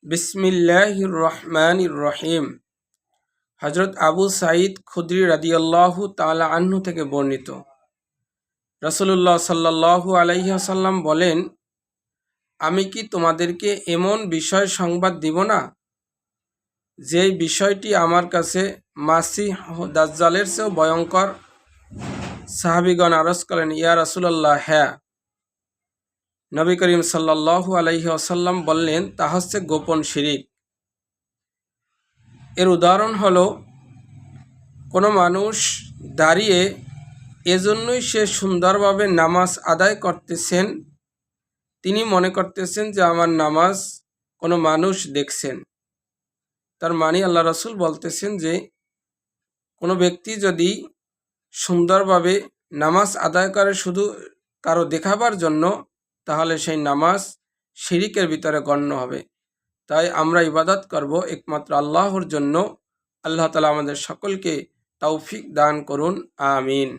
বিসমিল্লাহির রহমানির রহিম। হযরত আবু সাঈদ খুদরি রাদিয়াল্লাহু তাআলা আনহু থেকে বর্ণিত, রাসূলুল্লাহ সাল্লাল্লাহু আলাইহি ওয়াসাল্লাম বলেন, আমি কি তোমাদেরকে এমন বিষয় সংবাদ দিব না, যেই বিষয়টি আমার কাছে মাসিহ দাজ্জালের চেয়েও ভয়ঙ্কর? সাহাবীগণ আরজ করেন, ইয়া রাসূলুল্লাহ, হ্যাঁ। নবী করিম সাল্লাল্লাহু আলাইহি ওয়াসাল্লাম বললেন, তা হচ্ছে গোপন শিরিক। এর উদাহরণ হলো, কোনো মানুষ দাঁড়িয়ে এজন্যই সে সুন্দরভাবে নামাজ আদায় করতেছেন, তিনি মনে করতেছেন যে আমার নামাজ কোনো মানুষ দেখছেন। তার মানে আল্লাহ রাসূল বলতেছেন যে কোনো ব্যক্তি যদি সুন্দরভাবে নামাজ আদায় করে শুধু কারো দেখাবার জন্য, তাহলে সেই নামাজ শিরিকের ভিতরে গণ্য হবে। তাই আমরা ইবাদত করব একমাত্র আল্লাহর জন্য। আল্লাহ তাআলা আমাদের সকলকে তৌফিক দান করুন, আমিন।